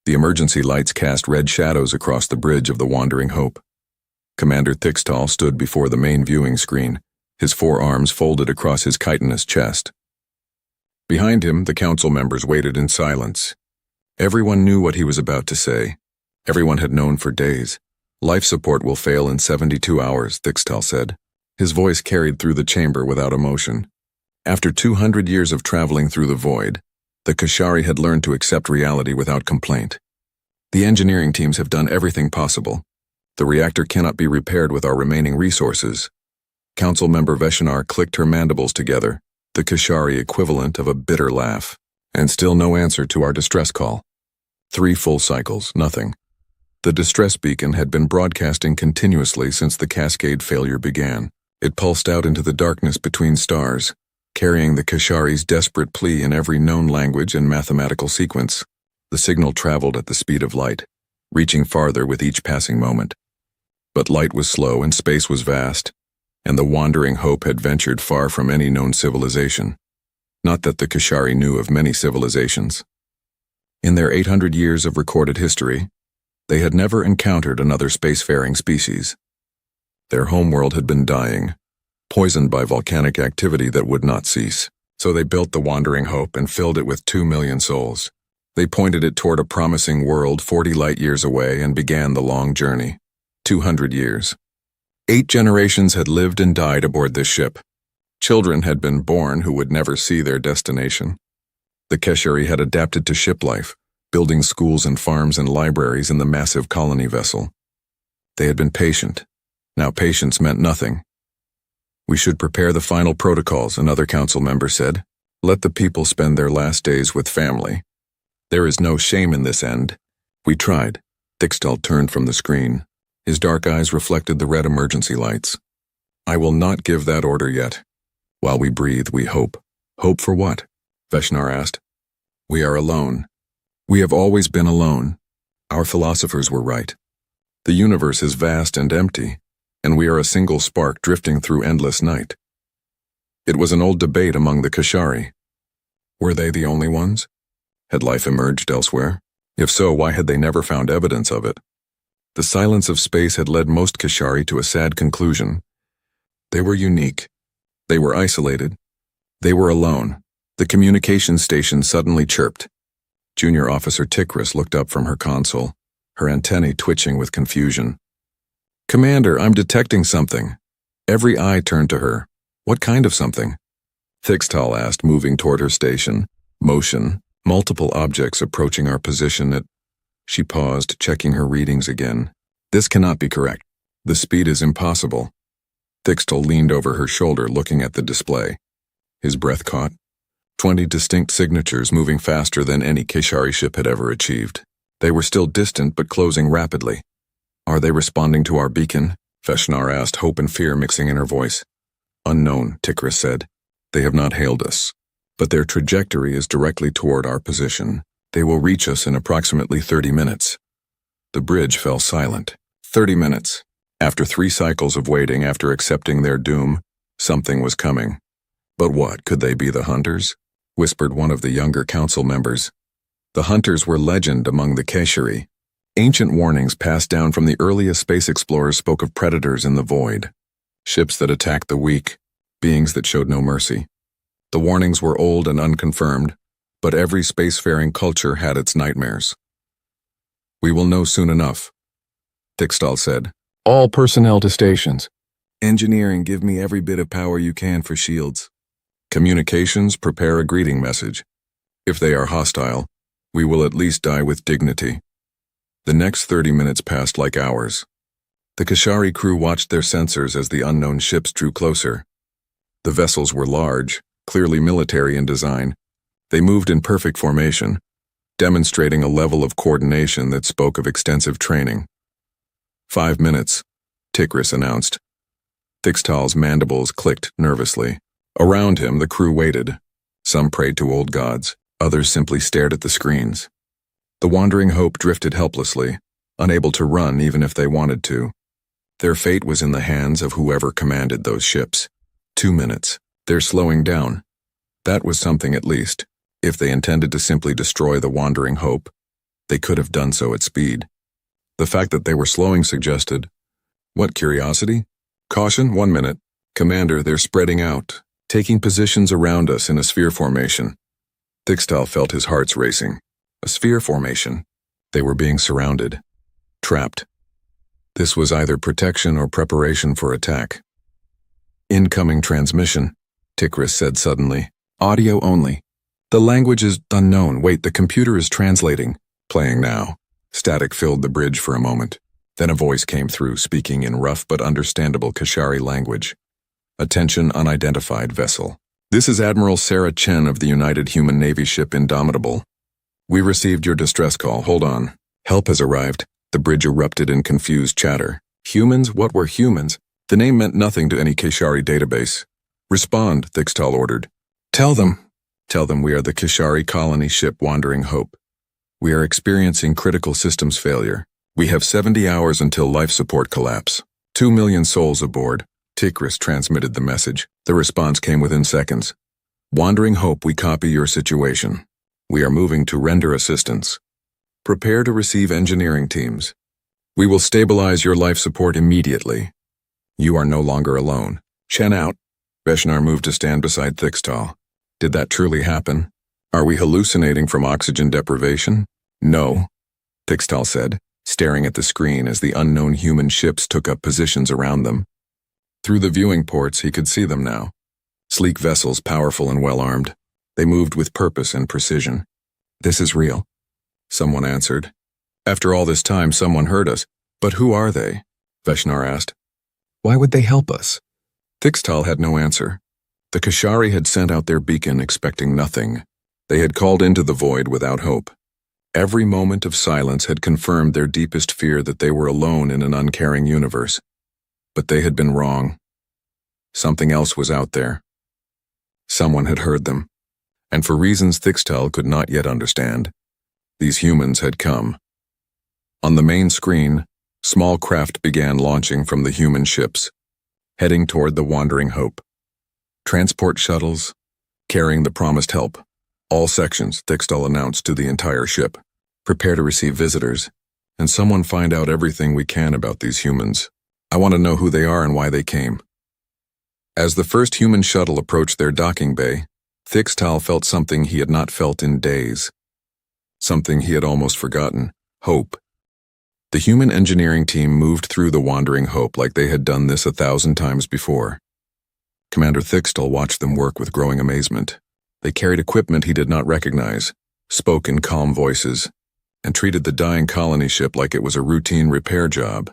The emergency lights cast red shadows across the bridge of the Wandering Hope. Commander Thickstal stood before the main viewing screen, his forearms folded across his chitinous chest. Behind him, the council members waited in silence. Everyone knew what he was about to say. Everyone had known for days. Life support will fail in 72 hours, Thickstal said. His voice carried through the chamber without emotion. After 200 years of traveling through the void, the Kashari had learned to accept reality without complaint. The engineering teams have done everything possible. The reactor cannot be repaired with our remaining resources. Council member Veshinar clicked her mandibles together, the Kashari equivalent of a bitter laugh. And still no answer to our distress call. 3 full cycles, nothing. The distress beacon had been broadcasting continuously since the cascade failure began. It pulsed out into the darkness between stars, carrying the Kashari's desperate plea in every known language and mathematical sequence. The signal traveled at the speed of light, reaching farther with each passing moment. But light was slow and space was vast, and the Wandering Hope had ventured far from any known civilization. Not that the Kashari knew of many civilizations. In their 800 years of recorded history, they had never encountered another spacefaring species. Their homeworld had been dying, poisoned by volcanic activity that would not cease. So they built the Wandering Hope and filled it with 2 million souls. They pointed it toward a promising world 40 light-years away and began the long journey. 200 years. 8 generations had lived and died aboard this ship. Children had been born who would never see their destination. The Keshari had adapted to ship life, building schools and farms and libraries in the massive colony vessel. They had been patient. Now patience meant nothing. We should prepare the final protocols, another council member said. Let the people spend their last days with family. There is no shame in this end. We tried. Thickstal turned from the screen. His dark eyes reflected the red emergency lights. I will not give that order yet. While we breathe, we hope. Hope for what? Veshinar asked. We are alone. We have always been alone. Our philosophers were right. The universe is vast and empty, and we are a single spark drifting through endless night. It was an old debate among the Kashari. Were they the only ones? Had life emerged elsewhere? If so, why had they never found evidence of it? The silence of space had led most Kashari to a sad conclusion. They were unique. They were isolated. They were alone. The communications station suddenly chirped. Junior Officer Tikris looked up from her console, her antennae twitching with confusion. Commander, I'm detecting something. Every eye turned to her. What kind of something? Thickstal asked, moving toward her station. Motion. Multiple objects approaching our position at... She paused, checking her readings again. This cannot be correct. The speed is impossible. Thickstal leaned over her shoulder, looking at the display. His breath caught. 20 distinct signatures moving faster than any Kashari ship had ever achieved. They were still distant but closing rapidly. Are they responding to our beacon? Veshinar asked, hope and fear mixing in her voice. Unknown, Tikris said. They have not hailed us. But their trajectory is directly toward our position. They will reach us in approximately 30 minutes. The bridge fell silent. 30 minutes. After 3 cycles of waiting after accepting their doom, something was coming. But what, could they be the hunters? Whispered one of the younger council members. The hunters were legend among the Keshari. Ancient warnings passed down from the earliest space explorers spoke of predators in the void. Ships that attacked the weak, beings that showed no mercy. The warnings were old and unconfirmed, but every spacefaring culture had its nightmares. We will know soon enough, Thickstal said. All personnel to stations. Engineering, give me every bit of power you can for shields. Communications, prepare a greeting message. If they are hostile, we will at least die with dignity. The next 30 minutes passed like hours. The Kashari crew watched their sensors as the unknown ships drew closer. The vessels were large, clearly military in design. They moved in perfect formation, demonstrating a level of coordination that spoke of extensive training. 5 minutes, Tikris announced. Thickstal's mandibles clicked nervously. Around him, the crew waited. Some prayed to old gods, others simply stared at the screens. The Wandering Hope drifted helplessly, unable to run even if they wanted to. Their fate was in the hands of whoever commanded those ships. 2 minutes. They're slowing down. That was something at least, if they intended to simply destroy the Wandering Hope. They could have done so at speed. The fact that they were slowing suggested, what curiosity? Caution, 1 minute. Commander, they're spreading out, taking positions around us in a sphere formation. Thixtal felt his heart's racing. A sphere formation. They were being surrounded. Trapped. This was either protection or preparation for attack. Incoming transmission, Tikris said suddenly. Audio only. The language is unknown. Wait, the computer is translating. Playing now. Static filled the bridge for a moment. Then a voice came through, speaking in rough but understandable Kashari language. Attention, unidentified vessel. This is Admiral Sarah Chen of the United Human Navy ship Indomitable. We received your distress call. Hold on. Help has arrived. The bridge erupted in confused chatter. Humans? What were humans? The name meant nothing to any Kashari database. Respond, Thixtal ordered. Tell them we are the Kashari colony ship Wandering Hope. We are experiencing critical systems failure. We have 70 hours until life support collapse. 2 million souls aboard. Tikris transmitted the message. The response came within seconds. Wandering Hope, we copy your situation. We are moving to render assistance. Prepare to receive engineering teams. We will stabilize your life support immediately. You are no longer alone. Chen out. Veshnar moved to stand beside Thixtal. Did that truly happen? Are we hallucinating from oxygen deprivation? No, Thixtal said, staring at the screen as the unknown human ships took up positions around them. Through the viewing ports, he could see them now. Sleek vessels, powerful and well-armed. They moved with purpose and precision. This is real, someone answered. After all this time, someone heard us. But who are they? Veshnar asked. Why would they help us? Thixtal had no answer. The Kashari had sent out their beacon expecting nothing. They had called into the void without hope. Every moment of silence had confirmed their deepest fear that they were alone in an uncaring universe. But they had been wrong. Something else was out there. Someone had heard them. And for reasons Thixtal could not yet understand, these humans had come. On the main screen, small craft began launching from the human ships, heading toward the Wandering Hope. Transport shuttles, carrying the promised help. All sections, Thixtal announced to the entire ship. Prepare to receive visitors, and someone find out everything we can about these humans. I want to know who they are and why they came. As the first human shuttle approached their docking bay, Thixtal felt something he had not felt in days. Something he had almost forgotten. Hope. The human engineering team moved through the Wandering Hope like they had done this 1,000 times before. Commander Thixtal watched them work with growing amazement. They carried equipment he did not recognize, spoke in calm voices, and treated the dying colony ship like it was a routine repair job.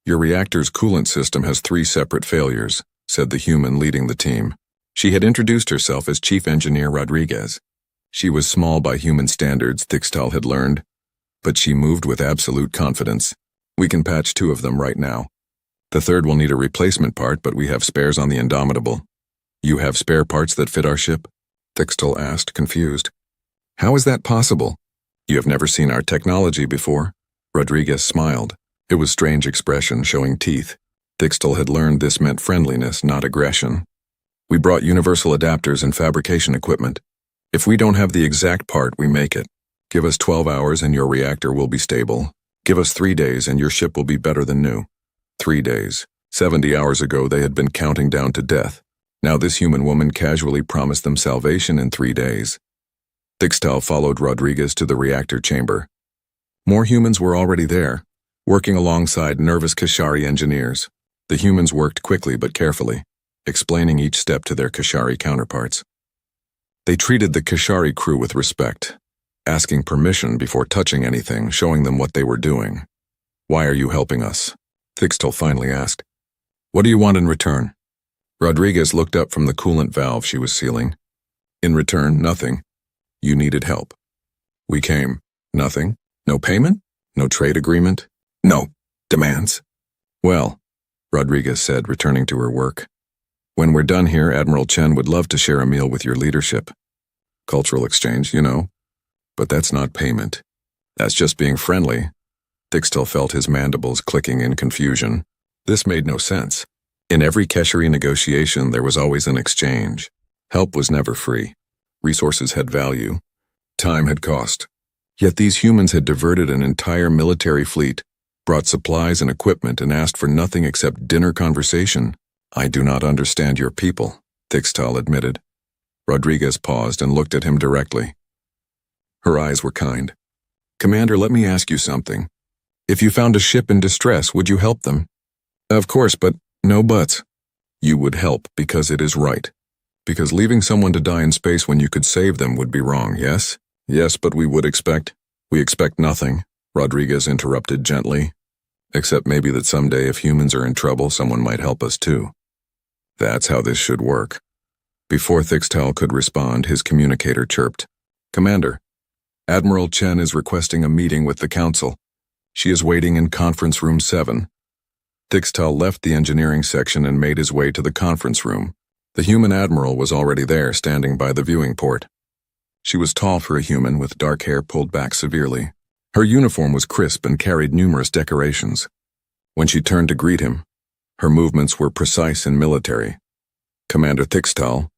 Your reactor's coolant system has 3 separate failures, said the human leading the team. She had introduced herself as Chief Engineer Rodriguez. She was small by human standards, Thixtal had learned, but she moved with absolute confidence. We can patch 2 of them right now. The 3rd will need a replacement part, but we have spares on the Indomitable. You have spare parts that fit our ship? Thixtal asked, confused. How is that possible? You have never seen our technology before? Rodriguez smiled. It was strange expression, showing teeth. Thixtal had learned this meant friendliness, not aggression. We brought universal adapters and fabrication equipment. If we don't have the exact part, we make it. Give us 12 hours and your reactor will be stable. Give us 3 days and your ship will be better than new. 3 days. 70 hours ago they had been counting down to death. Now this human woman casually promised them salvation in 3 days. Thixtal followed Rodriguez to the reactor chamber. More humans were already there, working alongside nervous Kashari engineers. The humans worked quickly but carefully, explaining each step to their Kashari counterparts. They treated the Kashari crew with respect, asking permission before touching anything, showing them what they were doing. Why are you helping us? Thixtal finally asked. What do you want in return? Rodriguez looked up from the coolant valve she was sealing. In return, nothing. You needed help. We came. Nothing? No payment? No trade agreement? No demands? Well, Rodriguez said, returning to her work. When we're done here, Admiral Chen would love to share a meal with your leadership. Cultural exchange, you know. But that's not payment. That's just being friendly. Thixtal felt his mandibles clicking in confusion. This made no sense. In every Keshari negotiation, there was always an exchange. Help was never free. Resources had value. Time had cost. Yet these humans had diverted an entire military fleet, brought supplies and equipment, and asked for nothing except dinner conversation. I do not understand your people, Thixtal admitted. Rodriguez paused and looked at him directly. Her eyes were kind. Commander, let me ask you something. If you found a ship in distress, would you help them? Of course, but no buts. You would help because it is right. Because leaving someone to die in space when you could save them would be wrong, yes? Yes, but we expect nothing, Rodriguez interrupted gently. Except maybe that someday if humans are in trouble, someone might help us too. That's how this should work. Before Thixtal could respond, his communicator chirped. Commander, Admiral Chen is requesting a meeting with the Council. She is waiting in Conference Room 7. Thixtal left the engineering section and made his way to the conference room. The human admiral was already there, standing by the viewing port. She was tall for a human, with dark hair pulled back severely. Her uniform was crisp and carried numerous decorations. When she turned to greet him, her movements were precise and military. Commander Thixtal,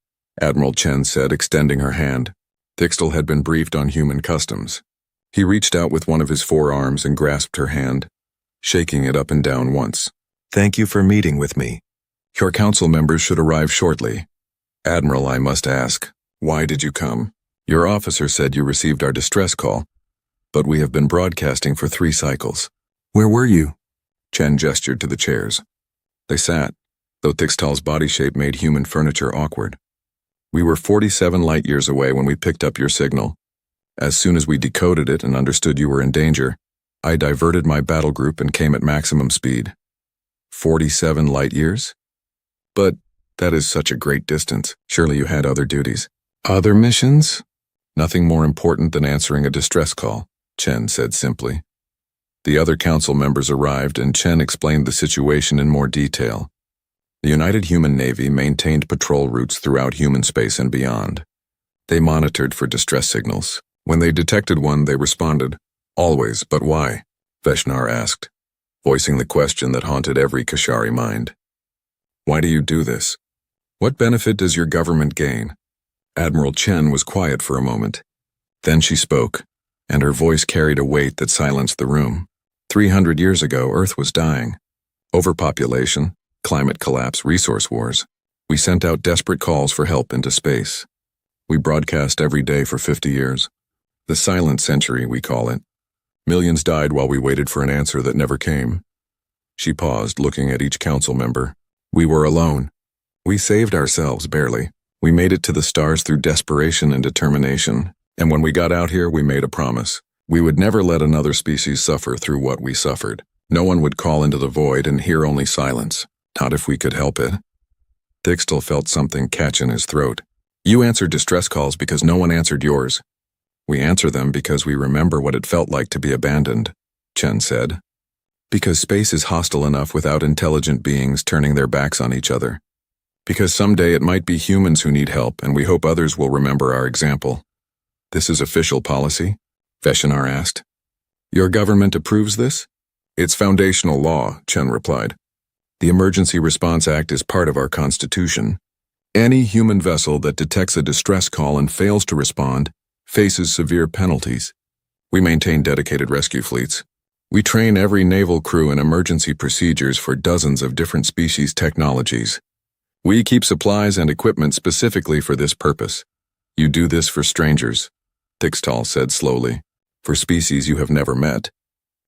Admiral Chen said, extending her hand. Thixtal had been briefed on human customs. He reached out with one of his forearms and grasped her hand, shaking it up and down once. Thank you for meeting with me. Your council members should arrive shortly. Admiral, I must ask, why did you come? Your officer said you received our distress call, but we have been broadcasting for 3 cycles. Where were you? Chen gestured to the chairs. They sat, though Thixtal's body shape made human furniture awkward. We were 47 light years away when we picked up your signal. As soon as we decoded it and understood you were in danger, I diverted my battle group and came at maximum speed. 47 light years? But that is such a great distance. Surely you had other duties. Other missions? Nothing more important than answering a distress call, Chen said simply. The other council members arrived and Chen explained the situation in more detail. The United Human Navy maintained patrol routes throughout human space and beyond. They monitored for distress signals. When they detected one, they responded. Always, but why? Veshnar asked, voicing the question that haunted every Kashari mind. Why do you do this? What benefit does your government gain? Admiral Chen was quiet for a moment. Then she spoke, and her voice carried a weight that silenced the room. 300 years ago, Earth was dying. Overpopulation, climate collapse, resource wars. We sent out desperate calls for help into space. We broadcast every day for 50 years. The silent century, we call it. Millions died while we waited for an answer that never came. She paused, looking at each council member. We were alone. We saved ourselves, barely. We made it to the stars through desperation and determination. And when we got out here, we made a promise. We would never let another species suffer through what we suffered. No one would call into the void and hear only silence. Not if we could help it. Thixtal felt something catch in his throat. You answered distress calls because no one answered yours. We answer them because we remember what it felt like to be abandoned, Chen said. Because space is hostile enough without intelligent beings turning their backs on each other. Because someday it might be humans who need help, and we hope others will remember our example. This is official policy? Veshinar asked. Your government approves this? It's foundational law, Chen replied. The Emergency Response Act is part of our Constitution. Any human vessel that detects a distress call and fails to respond faces severe penalties. We maintain dedicated rescue fleets. We train every naval crew in emergency procedures for dozens of different species technologies. We keep supplies and equipment specifically for this purpose. You do this for strangers, Thixtal said slowly. For species you have never met.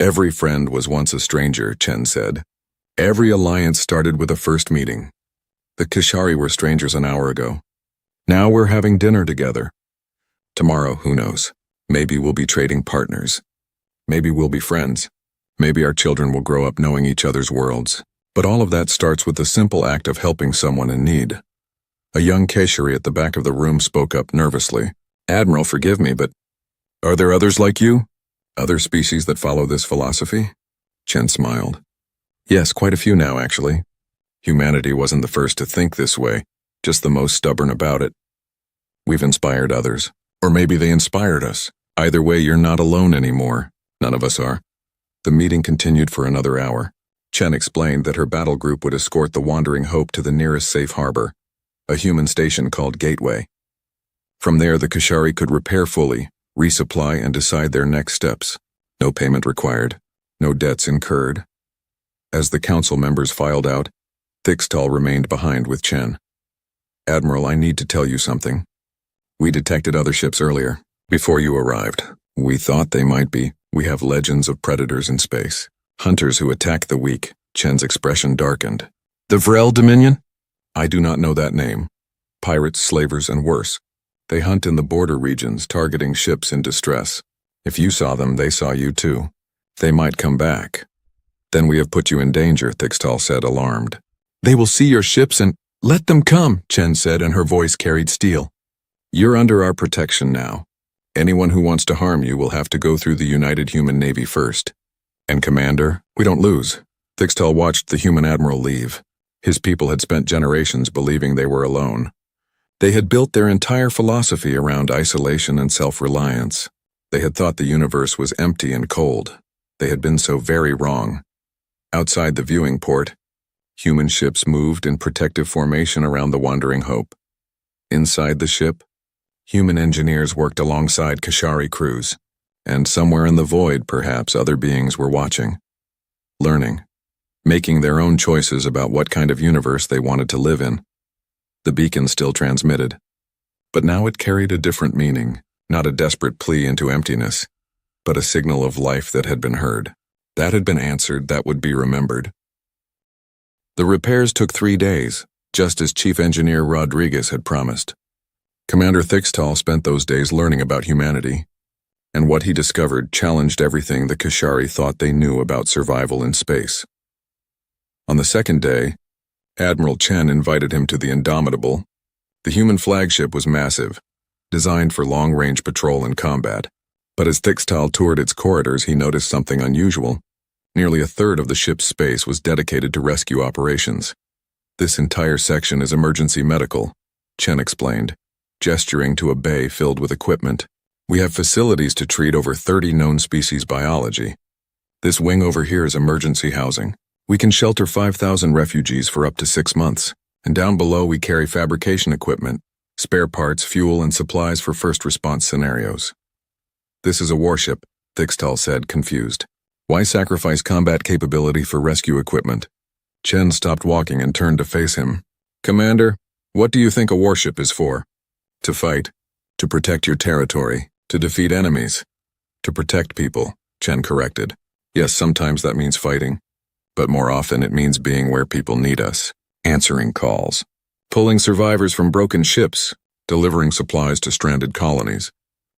Every friend was once a stranger, Chen said. Every alliance started with a first meeting. The Kashari were strangers an hour ago. Now we're having dinner together. Tomorrow, who knows? Maybe we'll be trading partners. Maybe we'll be friends. Maybe our children will grow up knowing each other's worlds. But all of that starts with the simple act of helping someone in need. A young Kashari at the back of the room spoke up nervously. Admiral, forgive me, but are there others like you? Other species that follow this philosophy? Chen smiled. Yes, quite a few now, actually. Humanity wasn't the first to think this way, just the most stubborn about it. We've inspired others. Or maybe they inspired us. Either way, you're not alone anymore. None of us are. The meeting continued for another hour. Chen explained that her battle group would escort the Wandering Hope to the nearest safe harbor, a human station called Gateway. From there, the Kashari could repair fully, resupply, and decide their next steps. No payment required, no debts incurred. As the council members filed out, Thickstall remained behind with Chen. "Admiral, I need to tell you something. We detected other ships earlier, before you arrived. We thought they might be. We have legends of predators in space. Hunters who attack the weak." Chen's expression darkened. "The Vrel Dominion?" "I do not know that name. Pirates, slavers, and worse. They hunt in the border regions, targeting ships in distress. If you saw them, they saw you too. They might come back." "Then we have put you in danger," Thickstall said, alarmed. "They will see your ships and—" "Let them come," Chen said, and her voice carried steel. "You're under our protection now. Anyone who wants to harm you will have to go through the United Human Navy first. And Commander, we don't lose." Thickstall watched the human admiral leave. His people had spent generations believing they were alone. They had built their entire philosophy around isolation and self-reliance. They had thought the universe was empty and cold. They had been so very wrong. Outside the viewing port, human ships moved in protective formation around the Wandering Hope. Inside the ship, human engineers worked alongside Kashari crews, and somewhere in the void, perhaps, other beings were watching, learning, making their own choices about what kind of universe they wanted to live in. The beacon still transmitted, but now it carried a different meaning, not a desperate plea into emptiness, but a signal of life that had been heard. That had been answered, that would be remembered. The repairs took 3 days, just as Chief Engineer Rodriguez had promised. Commander Thickstall spent those days learning about humanity, and what he discovered challenged everything the Kashari thought they knew about survival in space. On the second day, Admiral Chen invited him to the Indomitable. The human flagship was massive, designed for long-range patrol and combat. But as Thickstall toured its corridors, he noticed something unusual. Nearly a third of the ship's space was dedicated to rescue operations. "This entire section is emergency medical," Chen explained, gesturing to a bay filled with equipment. "We have facilities to treat over 30 known species biology. This wing over here is emergency housing. We can shelter 5,000 refugees for up to 6 months. And down below we carry fabrication equipment, spare parts, fuel, and supplies for first response scenarios." "This is a warship," Thickstall said, confused. "Why sacrifice combat capability for rescue equipment?" Chen stopped walking and turned to face him. "Commander, what do you think a warship is for?" "To fight. To protect your territory. To defeat enemies. To protect people," Chen corrected. "Yes, sometimes that means fighting. But more often it means being where people need us. Answering calls. Pulling survivors from broken ships. Delivering supplies to stranded colonies.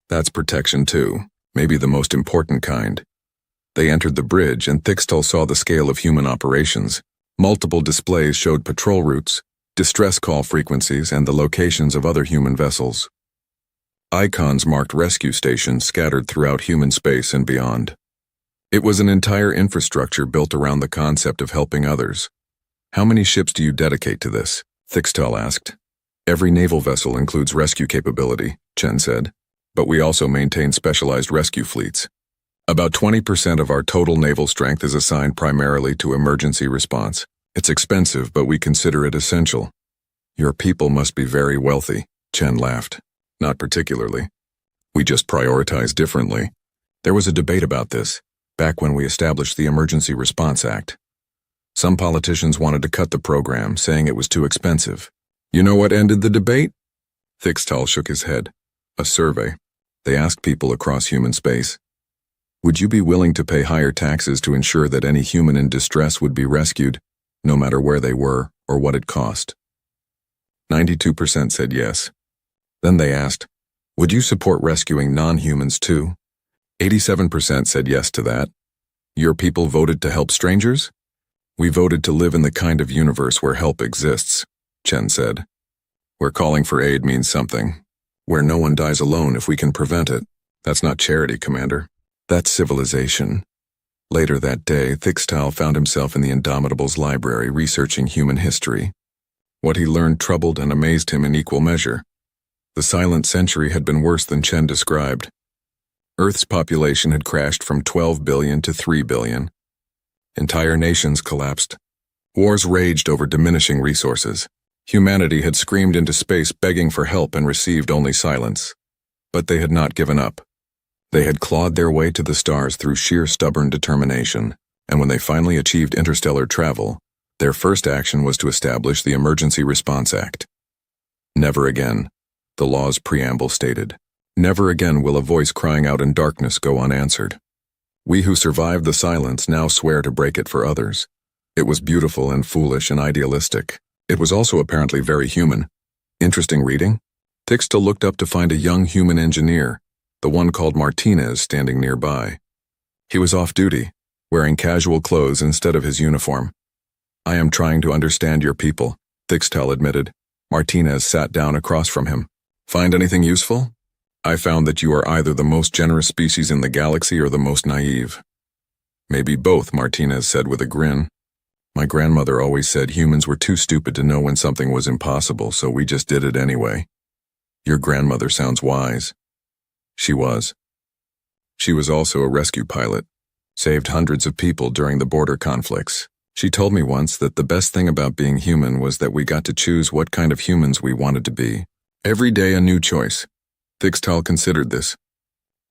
That's protection too, maybe the most important kind." They entered the bridge, and Thickstall saw the scale of human operations. Multiple displays showed patrol routes, distress call frequencies, and the locations of other human vessels. Icons marked rescue stations scattered throughout human space and beyond. It was an entire infrastructure built around the concept of helping others. "How many ships do you dedicate to this?" Thickstall asked. "Every naval vessel includes rescue capability," Chen said, "but we also maintain specialized rescue fleets. About 20% of our total naval strength is assigned primarily to emergency response. It's expensive, but we consider it essential." "Your people must be very wealthy," Chen laughed. "Not particularly. We just prioritize differently. There was a debate about this, back when we established the Emergency Response Act. Some politicians wanted to cut the program, saying it was too expensive. You know what ended the debate?" Thickstall shook his head. "A survey. They asked people across human space, would you be willing to pay higher taxes to ensure that any human in distress would be rescued, no matter where they were or what it cost? 92% said yes. Then they asked, would you support rescuing non-humans too? 87% said yes to that. Your people voted to help strangers? We voted to live in the kind of universe where help exists, Chen said. Where calling for aid means something. Where no one dies alone if we can prevent it. That's not charity, Commander. That's civilization. Later that day, Thickstall found himself in the Indomitable's library researching human history. What he learned troubled and amazed him in equal measure. The silent century had been worse than Chen described. Earth's population had crashed from 12 billion to 3 billion. Entire nations collapsed. Wars raged over diminishing resources. Humanity had screamed into space begging for help and received only silence. But they had not given up. They had clawed their way to the stars through sheer stubborn determination, and when they finally achieved interstellar travel, their first action was to establish the Emergency Response Act. Never again, the law's preamble stated. Never again will a voice crying out in darkness go unanswered. We who survived the silence now swear to break it for others. It was beautiful and foolish and idealistic. It was also apparently very human. Interesting reading? Tixta looked up to find a young human engineer, the one called Martinez, standing nearby. He was off duty, wearing casual clothes instead of his uniform. I am trying to understand your people, Tixta admitted. Martinez sat down across from him. Find anything useful? I found that you are either the most generous species in the galaxy or the most naive. Maybe both, Martinez said with a grin. My grandmother always said humans were too stupid to know when something was impossible, so we just did it anyway. Your grandmother sounds wise. She was. She was also a rescue pilot, saved hundreds of people during the border conflicts. She told me once that the best thing about being human was that we got to choose what kind of humans we wanted to be. Every day a new choice. Thixtal considered this.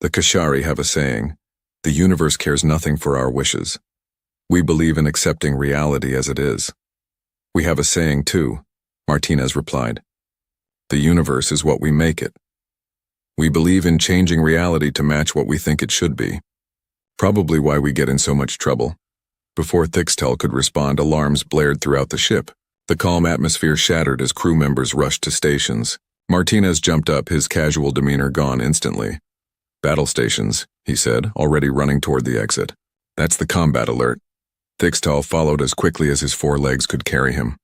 The Kashari have a saying, the universe cares nothing for our wishes. We believe in accepting reality as it is. We have a saying too, Martinez replied. The universe is what we make it. We believe in changing reality to match what we think it should be. Probably why we get in so much trouble. Before Thixtel could respond, alarms blared throughout the ship. The calm atmosphere shattered as crew members rushed to stations. Martinez jumped up, his casual demeanor gone instantly. Battle stations, he said, already running toward the exit. That's the combat alert. Thixtal followed as quickly as his 4 legs could carry him.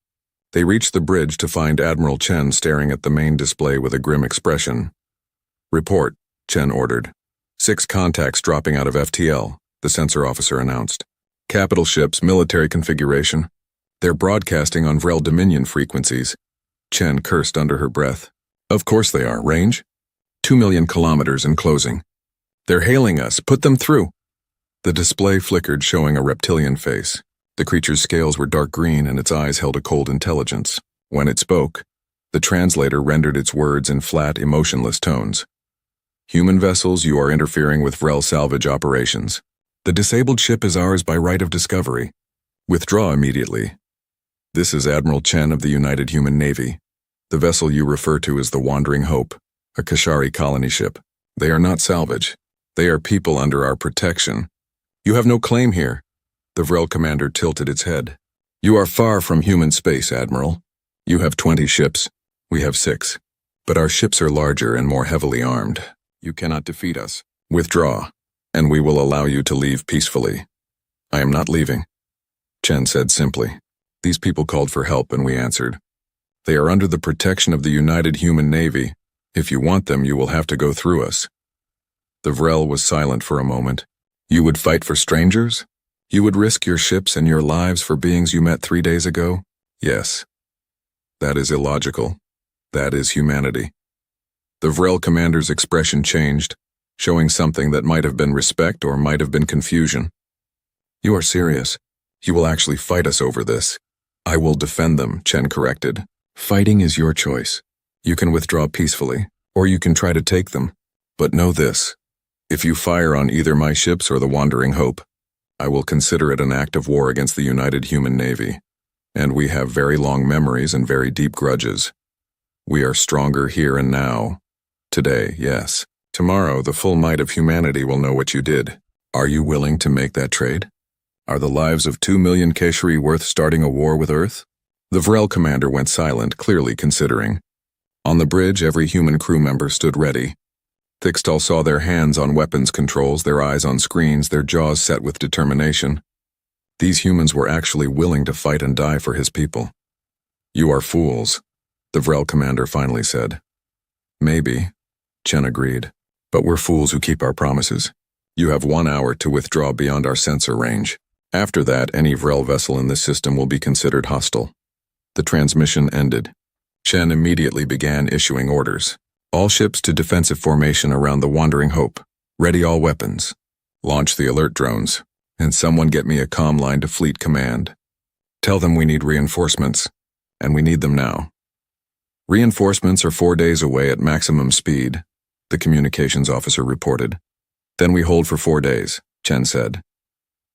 They reached the bridge to find Admiral Chen staring at the main display with a grim expression. Report, Chen ordered. 6 contacts dropping out of FTL, the sensor officer announced. Capital ships, military configuration. They're broadcasting on Vrel Dominion frequencies. Chen cursed under her breath. Of course they are. Range? 2 million kilometers and closing. They're hailing us. Put them through. The display flickered, showing a reptilian face. The creature's scales were dark green and its eyes held a cold intelligence. When it spoke, the translator rendered its words in flat, emotionless tones. Human vessels, you are interfering with Vrel salvage operations. The disabled ship is ours by right of discovery. Withdraw immediately. This is Admiral Chen of the United Human Navy. The vessel you refer to is the Wandering Hope, a Kashari colony ship. They are not salvage. They are people under our protection. You have no claim here. The Vrel commander tilted its head. You are far from human space, Admiral. You have 20 ships. We have 6. But our ships are larger and more heavily armed. You cannot defeat us. Withdraw, and we will allow you to leave peacefully. I am not leaving, Chen said simply. These people called for help and we answered. They are under the protection of the United Human Navy. If you want them, you will have to go through us. The Vrel was silent for a moment. You would fight for strangers? You would risk your ships and your lives for beings you met 3 days ago? Yes. That is illogical. That is humanity. The Vrel commander's expression changed, showing something that might have been respect or might have been confusion. You are serious. You will actually fight us over this. I will defend them, Chen corrected. Fighting is your choice. You can withdraw peacefully, or you can try to take them. But know this. If you fire on either my ships or the Wandering Hope, I will consider it an act of war against the United Human Navy. And we have very long memories and very deep grudges. We are stronger here and now. Today, yes. Tomorrow, the full might of humanity will know what you did. Are you willing to make that trade? Are the lives of 2 million Keshari worth starting a war with Earth? The Vrel commander went silent, clearly considering. On the bridge, every human crew member stood ready. Thixtal saw their hands on weapons controls, their eyes on screens, their jaws set with determination. These humans were actually willing to fight and die for his people. You are fools, the Vrel commander finally said. Maybe, Chen agreed, but we're fools who keep our promises. You have 1 hour to withdraw beyond our sensor range. After that, any Vrel vessel in this system will be considered hostile. The transmission ended. Chen immediately began issuing orders. All ships to defensive formation around the Wandering Hope. Ready all weapons. Launch the alert drones. And someone get me a comm line to Fleet Command. Tell them we need reinforcements. And we need them now. Reinforcements are 4 days away at maximum speed, the communications officer reported. Then we hold for 4 days, Chen said.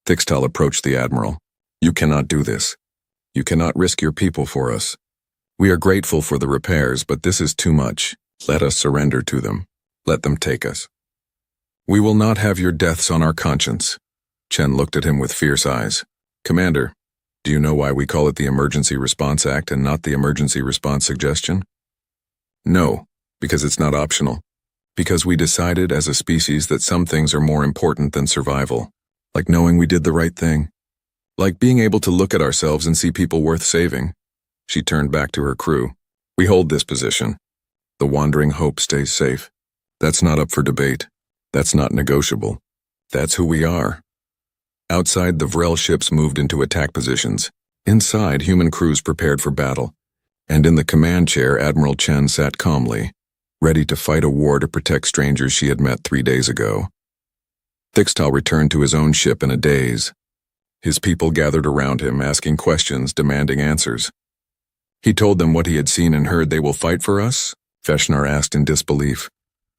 Thixtal approached the admiral. You cannot do this. You cannot risk your people for us. We are grateful for the repairs, but this is too much. Let us surrender to them. Let them take us. We will not have your deaths on our conscience. Chen looked at him with fierce eyes. Commander, do you know why we call it the Emergency Response Act and not the Emergency Response Suggestion? No, because it's not optional. Because we decided as a species that some things are more important than survival, like knowing we did the right thing, like being able to look at ourselves and see people worth saving. She turned back to her crew. We hold this position. The Wandering Hope stays safe. That's not up for debate. That's not negotiable. That's who we are. Outside, the Vrel ships moved into attack positions. Inside, human crews prepared for battle. And in the command chair, Admiral Chen sat calmly, ready to fight a war to protect strangers she had met 3 days ago. Thixtal returned to his own ship in a daze. His people gathered around him, asking questions, demanding answers. He told them what he had seen and heard. They will fight for us? Feshnar asked in disbelief.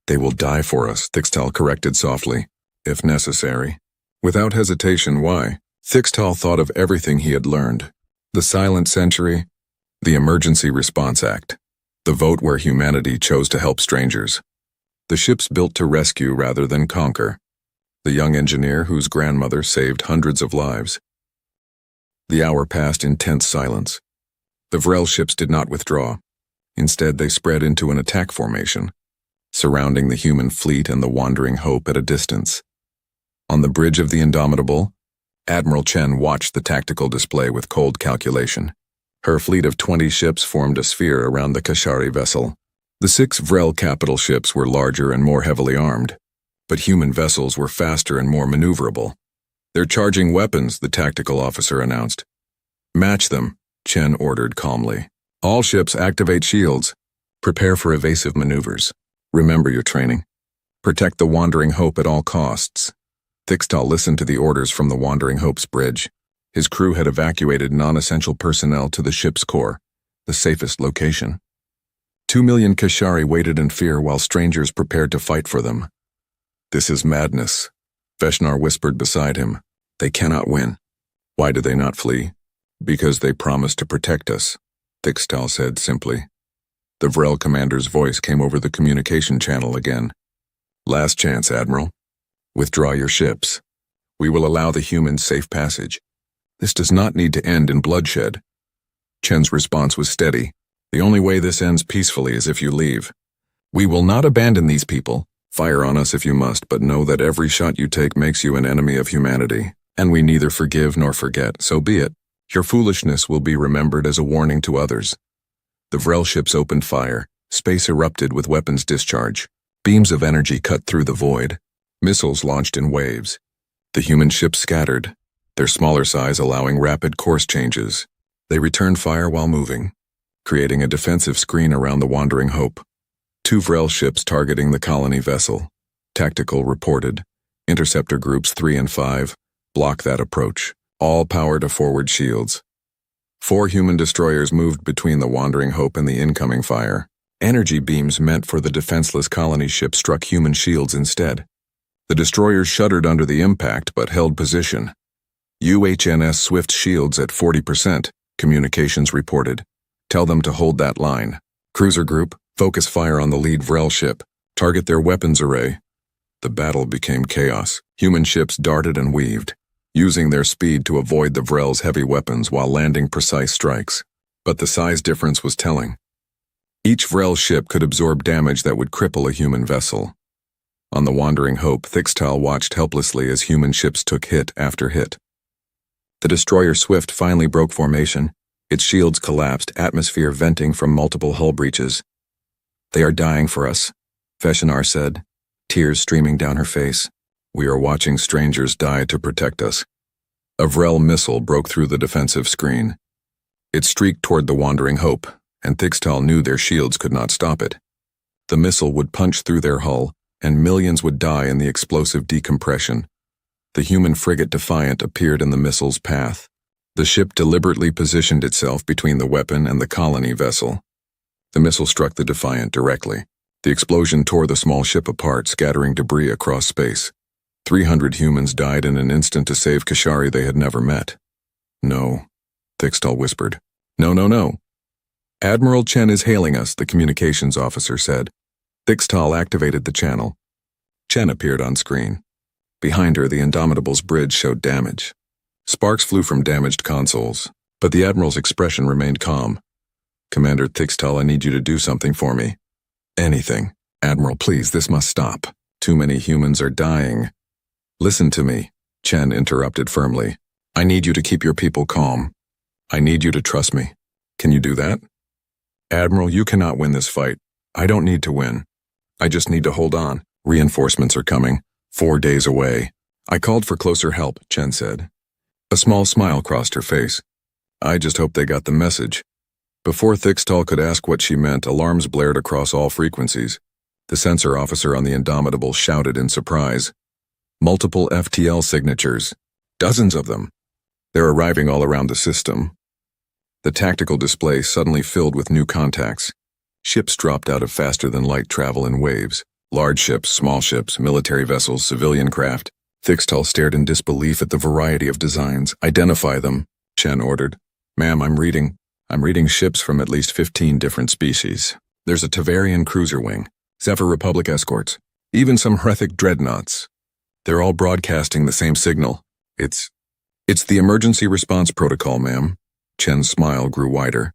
They will die for us, Thixtal corrected softly, if necessary. Without hesitation, why? Thixtal thought of everything he had learned. The Silent Century, the Emergency Response Act, the vote where humanity chose to help strangers, the ships built to rescue rather than conquer, the young engineer whose grandmother saved hundreds of lives. The hour passed in tense silence. The Vrel ships did not withdraw. Instead, they spread into an attack formation, surrounding the human fleet and the Wandering Hope at a distance. On the bridge of the Indomitable, Admiral Chen watched the tactical display with cold calculation. Her fleet of 20 ships formed a sphere around the Kashari vessel. The 6 Vrel capital ships were larger and more heavily armed, but human vessels were faster and more maneuverable. They're charging weapons, the tactical officer announced. Match them, Chen ordered calmly. All ships activate shields. Prepare for evasive maneuvers. Remember your training. Protect the Wandering Hope at all costs. Thixtal listened to the orders from the Wandering Hope's bridge. His crew had evacuated non-essential personnel to the ship's core, the safest location. 2 million Kashari waited in fear while strangers prepared to fight for them. This is madness, Feshnar whispered beside him. They cannot win. Why do they not flee? Because they promised to protect us, Thixtal said simply. The Vrel commander's voice came over the communication channel again. Last chance, Admiral. Withdraw your ships. We will allow the humans safe passage. This does not need to end in bloodshed. Chen's response was steady. The only way this ends peacefully is if you leave. We will not abandon these people. Fire on us if you must, but know that every shot you take makes you an enemy of humanity, and we neither forgive nor forget, so be it. Your foolishness will be remembered as a warning to others. The Vrel ships opened fire. Space erupted with weapons discharge. Beams of energy cut through the void. Missiles launched in waves. The human ships scattered, their smaller size allowing rapid course changes. They returned fire while moving, creating a defensive screen around the Wandering Hope. 2 Vrel ships targeting the colony vessel. Tactical reported. Interceptor groups 3 and 5 block that approach, all power to forward shields. 4 human destroyers moved between the Wandering Hope and the incoming fire. Energy beams meant for the defenseless colony ship struck human shields instead. The destroyers shuddered under the impact but held position. UHNS Swift shields at 40%, communications reported. Tell them to hold that line. Cruiser group, focus fire on the lead Vrel ship. Target their weapons array. The battle became chaos. Human ships darted and weaved, using their speed to avoid the Vrel's heavy weapons while landing precise strikes. But the size difference was telling. Each Vrel ship could absorb damage that would cripple a human vessel. On the Wandering Hope, Thixtal watched helplessly as human ships took hit after hit. The destroyer Swift finally broke formation. Its shields collapsed, atmosphere venting from multiple hull breaches. They are dying for us, Feshnar said, tears streaming down her face. We are watching strangers die to protect us. A Vrel missile broke through the defensive screen. It streaked toward the Wandering Hope, and Thixtal knew their shields could not stop it. The missile would punch through their hull, and millions would die in the explosive decompression. The human frigate Defiant appeared in the missile's path. The ship deliberately positioned itself between the weapon and the colony vessel. The missile struck the Defiant directly. The explosion tore the small ship apart, scattering debris across space. 300 humans died in an instant to save Kashari they had never met. No, Thixtal whispered. No, no, no. Admiral Chen is hailing us, the communications officer said. Thixtal activated the channel. Chen appeared on screen. Behind her, the Indomitable's bridge showed damage. Sparks flew from damaged consoles, but the Admiral's expression remained calm. Commander Thixtal, I need you to do something for me. Anything. Admiral, please, this must stop. Too many humans are dying. Listen to me, Chen interrupted firmly. I need you to keep your people calm. I need you to trust me. Can you do that? Admiral, you cannot win this fight. I don't need to win. I just need to hold on. Reinforcements are coming. 4 days away. I called for closer help, Chen said. A small smile crossed her face. I just hope they got the message. Before Thixtal could ask what she meant, alarms blared across all frequencies. The sensor officer on the Indomitable shouted in surprise. Multiple FTL signatures. Dozens of them. They're arriving all around the system. The tactical display suddenly filled with new contacts. Ships dropped out of faster-than-light travel in waves. Large ships, small ships, military vessels, civilian craft. Thixtal stared in disbelief at the variety of designs. Identify them, Chen ordered. Ma'am, I'm reading ships from at least 15 different species. There's a Tavarian cruiser wing, Zephyr Republic escorts, even some Hrethik dreadnoughts. They're all broadcasting the same signal. It's the emergency response protocol, ma'am. Chen's smile grew wider.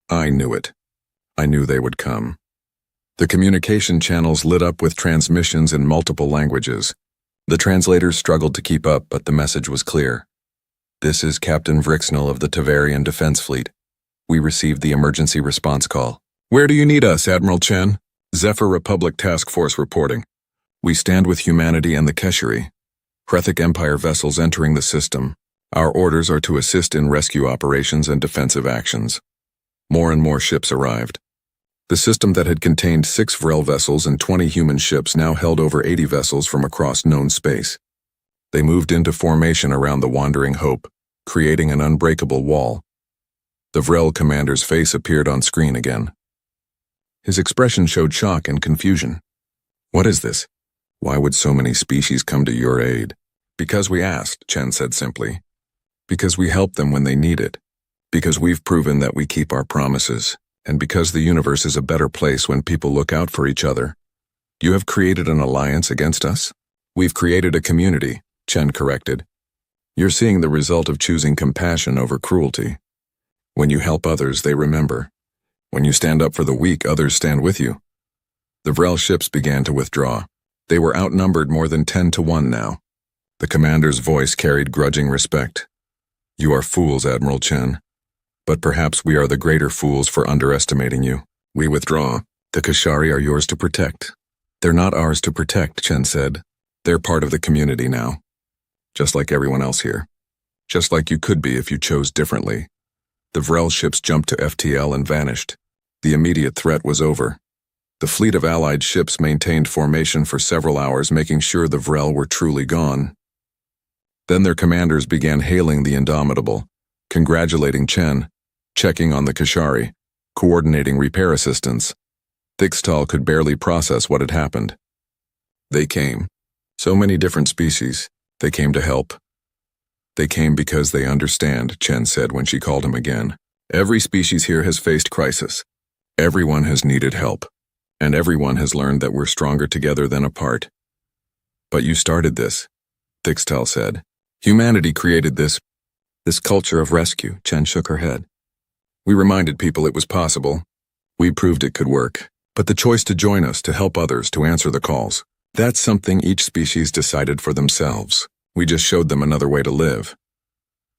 I knew it. I knew they would come. The communication channels lit up with transmissions in multiple languages. The translators struggled to keep up, but the message was clear. This is Captain Vrixnell of the Tavarian Defense Fleet. We received the emergency response call. Where do you need us, Admiral Chen? Zephyr Republic Task Force reporting. We stand with humanity and the Keshari. Hrethik Empire vessels entering the system. Our orders are to assist in rescue operations and defensive actions. More and more ships arrived. The system that had contained 6 Vrel vessels and 20 human ships now held over 80 vessels from across known space. They moved into formation around the Wandering Hope, creating an unbreakable wall. The Vrel commander's face appeared on screen again. His expression showed shock and confusion. What is this? Why would so many species come to your aid? Because we asked, Chen said simply. Because we help them when they need it. Because we've proven that we keep our promises. And because the universe is a better place when people look out for each other. You have created an alliance against us? We've created a community, Chen corrected. You're seeing the result of choosing compassion over cruelty. When you help others, they remember. When you stand up for the weak, others stand with you. The Vrel ships began to withdraw. They were outnumbered more than 10 to 1 now. The commander's voice carried grudging respect. You are fools, Admiral Chen. But perhaps we are the greater fools for underestimating you. We withdraw. The Kashari are yours to protect. They're not ours to protect, Chen said. They're part of the community now. Just like everyone else here. Just like you could be if you chose differently. The Vrel ships jumped to FTL and vanished. The immediate threat was over. The fleet of Allied ships maintained formation for several hours, making sure the Vrel were truly gone. Then their commanders began hailing the Indomitable, congratulating Chen, checking on the Kashari, coordinating repair assistance. Thixtal could barely process what had happened. They came. So many different species. They came to help. They came because they understand, Chen said when she called him again. Every species here has faced crisis. Everyone has needed help. And everyone has learned that we're stronger together than apart. But you started this, Thixtal said. Humanity created this culture of rescue, Chen shook her head. We reminded people it was possible. We proved it could work. But the choice to join us, to help others, to answer the calls, that's something each species decided for themselves. We just showed them another way to live.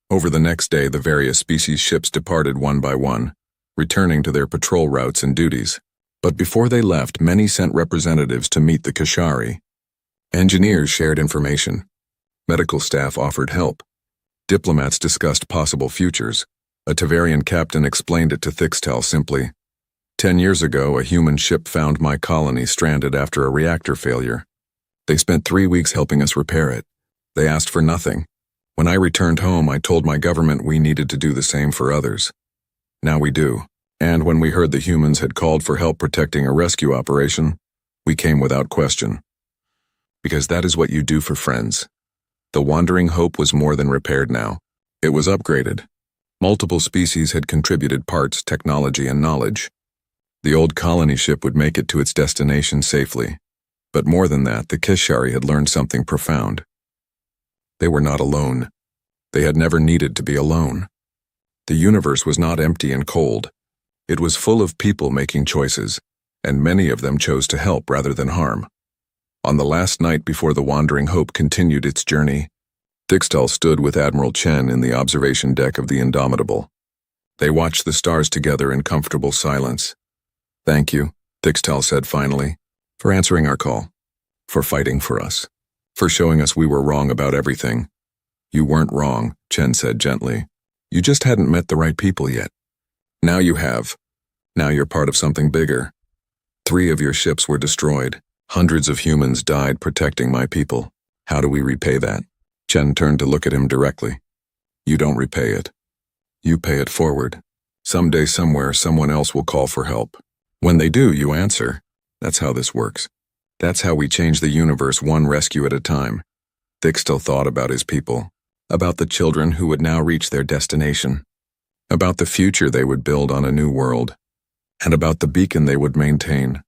Over the next day, the various species ships departed one by one, returning to their patrol routes and duties. But before they left, many sent representatives to meet the Kashari. Engineers shared information. Medical staff offered help. Diplomats discussed possible futures. A Tavarian captain explained it to Thixtal simply. 10 years ago, a human ship found my colony stranded after a reactor failure. They spent 3 weeks helping us repair it. They asked for nothing. When I returned home, I told my government we needed to do the same for others. Now we do. And when we heard the humans had called for help protecting a rescue operation, we came without question. because that is what you do for friends. The Wandering Hope was more than repaired now. It was upgraded. Multiple species had contributed parts, technology, and knowledge. The old colony ship would make it to its destination safely. But more than that, the Kishari had learned something profound. They were not alone. They had never needed to be alone. The universe was not empty and cold. It was full of people making choices, and many of them chose to help rather than harm. On the last night before the Wandering Hope continued its journey, Dixtal stood with Admiral Chen in the observation deck of the Indomitable. They watched the stars together in comfortable silence. "Thank you," Dixtal said finally, "for answering our call, for fighting for us, for showing us we were wrong about everything." "You weren't wrong," Chen said gently. "You just hadn't met the right people yet. Now you have. Now you're part of something bigger. 3 of your ships were destroyed. Hundreds of humans died protecting my people. How do we repay that?" Chen turned to look at him directly. "You don't repay it. You pay it forward. Someday, somewhere, someone else will call for help. When they do, you answer. That's how this works. That's how we change the universe, one rescue at a time." Dick still thought about his people, about the children who would now reach their destination, about the future they would build on a new world, and about the beacon they would maintain.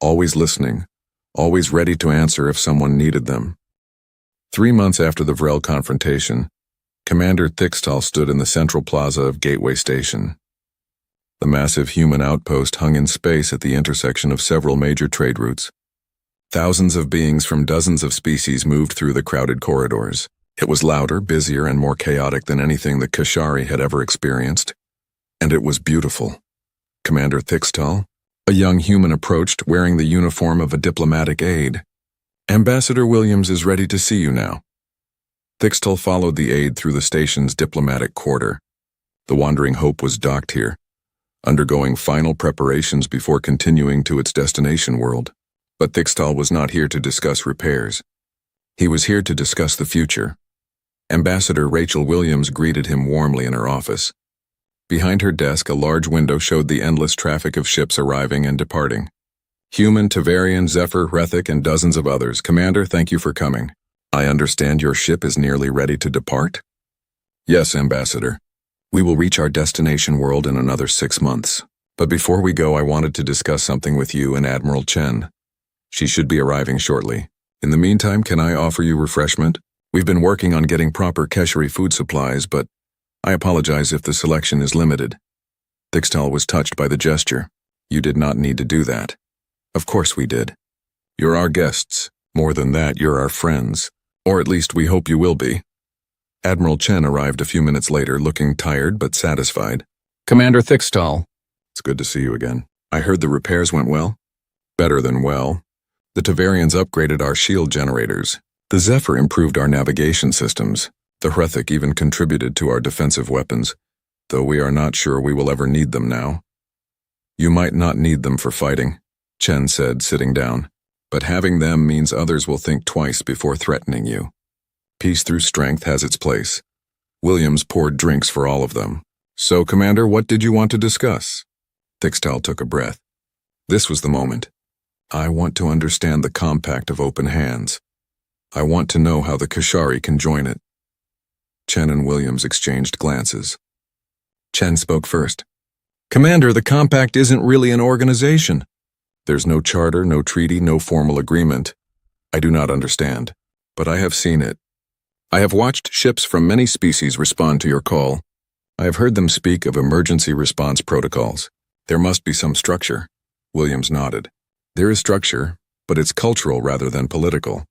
Always listening, always ready to answer if someone needed them. 3 months after the Vrel confrontation, Commander Thixtal stood in the central plaza of Gateway Station. The massive human outpost hung in space at the intersection of several major trade routes. Thousands of beings from dozens of species moved through the crowded corridors. It was louder, busier, and more chaotic than anything the Kishari had ever experienced. And it was beautiful. Commander Thixtal, a young human, approached wearing the uniform of a diplomatic aide. "Ambassador Williams is ready to see you now." Thixtal followed the aide through the station's diplomatic quarter. The Wandering Hope was docked here, undergoing final preparations before continuing to its destination world. But Thixtal was not here to discuss repairs. He was here to discuss the future. Ambassador Rachel Williams greeted him warmly in her office. Behind her desk, a large window showed the endless traffic of ships arriving and departing. Human, Tavarian, Zephyr, Rethic, and dozens of others. "Commander, thank you for coming. I understand your ship is nearly ready to depart?" "Yes, Ambassador. We will reach our destination world in another 6 months. But before we go, I wanted to discuss something with you and Admiral Chen. She should be arriving shortly. In the meantime, can I offer you refreshment? We've been working on getting proper Keshari food supplies, but I apologize if the selection is limited." Dixtal was touched by the gesture. "You did not need to do that." "Of course we did. You're our guests. More than that, you're our friends. Or at least we hope you will be." Admiral Chen arrived a few minutes later, looking tired but satisfied. "Commander Thixtal." "It's good to see you again. I heard the repairs went well?" "Better than well. The Tavarians upgraded our shield generators. The Zephyr improved our navigation systems. The Rethic even contributed to our defensive weapons, though we are not sure we will ever need them now." "You might not need them for fighting," Chen said, sitting down. "But having them means others will think twice before threatening you. Peace through strength has its place." Williams poured drinks for all of them. "So, Commander, what did you want to discuss?" Thixtal took a breath. This was the moment. "I want to understand the compact of open hands. I want to know how the Kishari can join it." Chen and Williams exchanged glances. Chen spoke first. "Commander, the compact isn't really an organization. There's no charter, no treaty, no formal agreement. I do not understand, but I have seen it. I have watched ships from many species respond to your call. I have heard them speak of emergency response protocols. There must be some structure." Williams nodded. "There is structure, but it's cultural rather than political.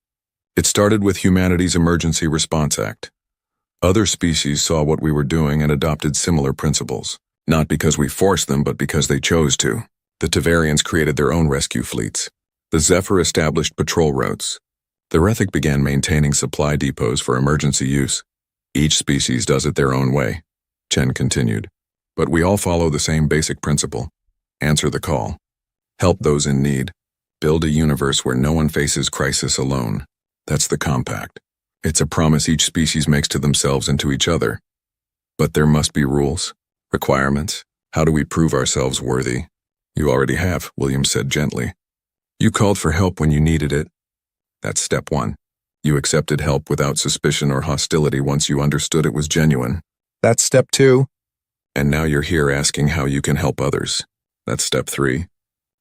It started with humanity's Emergency Response Act. Other species saw what we were doing and adopted similar principles, not because we forced them, but because they chose to. The Tavarians created their own rescue fleets. The Zephyr established patrol routes. The Rethic began maintaining supply depots for emergency use. Each species does it their own way," Chen continued. "But we all follow the same basic principle. Answer the call. Help those in need. Build a universe where no one faces crisis alone. That's the compact. It's a promise each species makes to themselves and to each other. But there must be rules, requirements. How do we prove ourselves worthy?" "You already have," Williams said gently. "You called for help when you needed it. That's step 1. You accepted help without suspicion or hostility once you understood it was genuine. That's step 2. And now you're here asking how you can help others. That's step 3.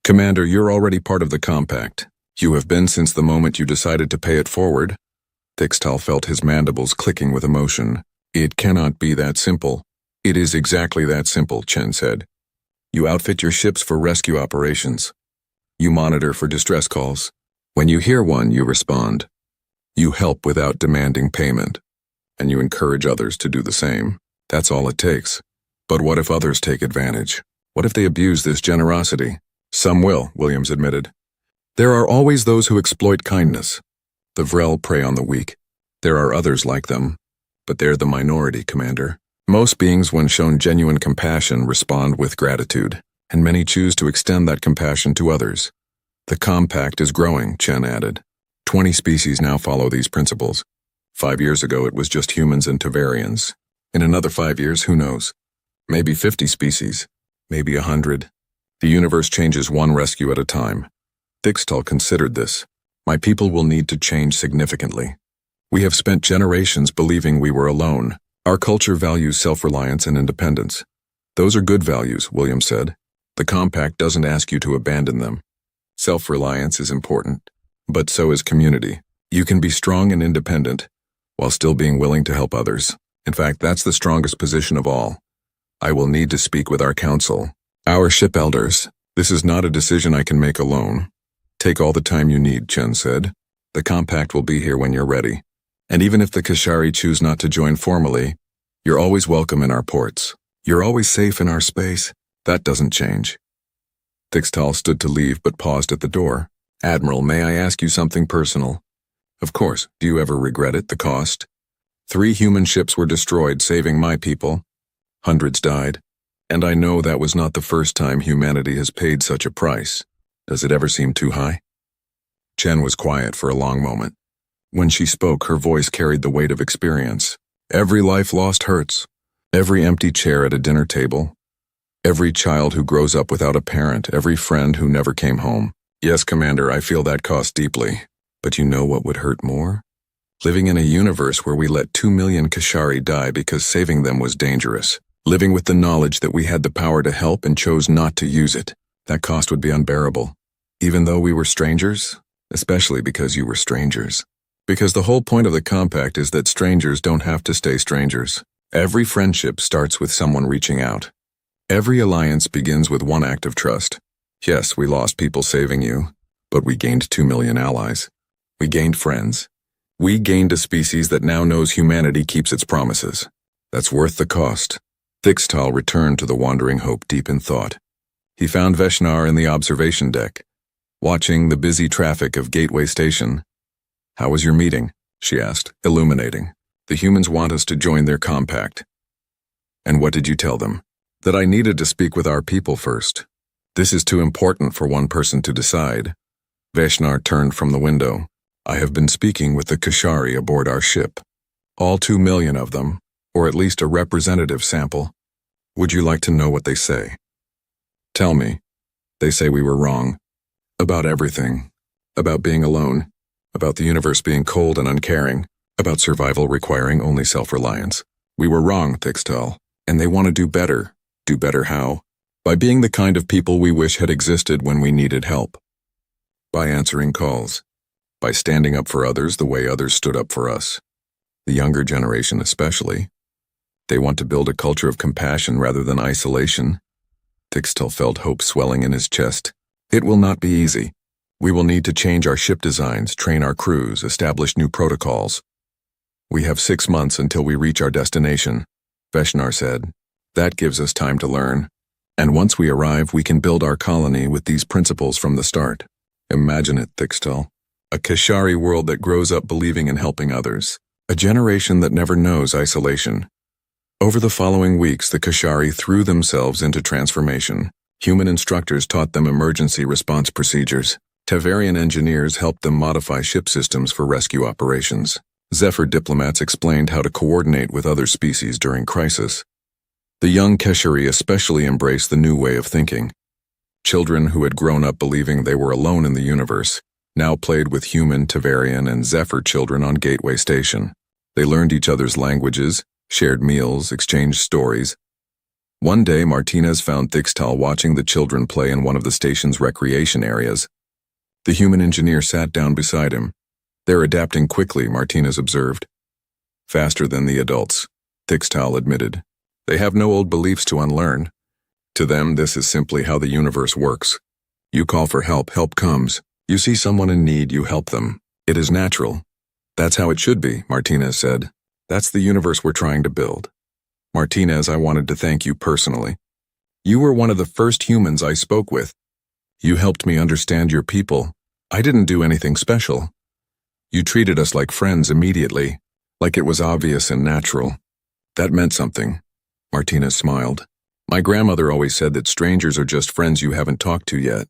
Commander, you're already part of the compact. You have been since the moment you decided to pay it forward. Thixtal felt his mandibles clicking with emotion. It cannot be that simple. It is exactly that simple, Chen said. You outfit your ships for rescue operations. You monitor for distress calls. When you hear one, you respond. You help without demanding payment. And you encourage others to do the same. That's all it takes. But what if others take advantage? What if they abuse this generosity? Some will, Williams admitted. There are always those who exploit kindness. The Vrel prey on the weak. There are others like them. But they're the minority, Commander. Most beings, when shown genuine compassion, respond with gratitude, and many choose to extend that compassion to others. The compact is growing, Chen added. 20 species now follow these principles. 5 years ago, it was just humans and Tavarians. In another 5 years, who knows? Maybe 50 species. Maybe 100. The universe changes one rescue at a time. Thixtal considered this. My people will need to change significantly. We have spent generations believing we were alone. Our culture values self-reliance and independence. Those are good values, William said. The compact doesn't ask you to abandon them. Self-reliance is important, but so is community. You can be strong and independent, while still being willing to help others. In fact, that's the strongest position of all. I will need to speak with our council. Our ship elders. This is not a decision I can make alone. Take all the time you need, Chen said. The compact will be here when you're ready. And even if the Kashari choose not to join formally, you're always welcome in our ports. You're always safe in our space. That doesn't change. Thixtal stood to leave but paused at the door. Admiral, may I ask you something personal? Of course. Do you ever regret it, the cost? 3 human ships were destroyed, saving my people. Hundreds died. And I know that was not the first time humanity has paid such a price. Does it ever seem too high? Chen was quiet for a long moment. When she spoke, her voice carried the weight of experience. Every life lost hurts. Every empty chair at a dinner table. Every child who grows up without a parent. Every friend who never came home. Yes, Commander, I feel that cost deeply. But you know what would hurt more? Living in a universe where we let 2 million Kashari die because saving them was dangerous. Living with the knowledge that we had the power to help and chose not to use it. That cost would be unbearable. Even though we were strangers? Especially because you were strangers. Because the whole point of the compact is that strangers don't have to stay strangers. Every friendship starts with someone reaching out. Every alliance begins with one act of trust. Yes, we lost people saving you, but we gained 2 million allies. We gained friends. We gained a species that now knows humanity keeps its promises. That's worth the cost. Thixtal returned to the Wandering Hope deep in thought. He found Veshnar in the observation deck, watching the busy traffic of Gateway Station. How was your meeting? She asked, illuminating. The humans want us to join their compact. And what did you tell them? That I needed to speak with our people first. This is too important for one person to decide. Veshnar turned from the window. I have been speaking with the Kashari aboard our ship. All 2 million of them, or at least a representative sample. Would you like to know what they say? Tell me. They say we were wrong. About everything. About being alone. About the universe being cold and uncaring. About survival requiring only self-reliance. We were wrong, Thixtal. And they want to do better. Do better how? By being the kind of people we wish had existed when we needed help. By answering calls. By standing up for others the way others stood up for us. The younger generation especially. They want to build a culture of compassion rather than isolation. Thixtal felt hope swelling in his chest. It will not be easy. We will need to change our ship designs, train our crews, establish new protocols. We have 6 months until we reach our destination, Veshnar said. That gives us time to learn. And once we arrive, we can build our colony with these principles from the start. Imagine it, Thixtal. A Kashari world that grows up believing in helping others. A generation that never knows isolation. Over the following weeks, the Kashari threw themselves into transformation. Human instructors taught them emergency response procedures. Tavarian engineers helped them modify ship systems for rescue operations. Zephyr diplomats explained how to coordinate with other species during crisis. The young Keshari especially embraced the new way of thinking. Children who had grown up believing they were alone in the universe now played with human, Tavarian, and Zephyr children on Gateway Station. They learned each other's languages, shared meals, exchanged stories. One day, Martinez found Thixtal watching the children play in one of the station's recreation areas. The human engineer sat down beside him. They're adapting quickly, Martinez observed. Faster than the adults, Thixtal admitted. They have no old beliefs to unlearn. To them, this is simply how the universe works. You call for help, help comes. You see someone in need, you help them. It is natural. That's how it should be, Martinez said. That's the universe we're trying to build. Martinez, I wanted to thank you personally. You were one of the first humans I spoke with. You helped me understand your people. I didn't do anything special. You treated us like friends immediately, like it was obvious and natural. That meant something. Martinez smiled. My grandmother always said that strangers are just friends you haven't talked to yet.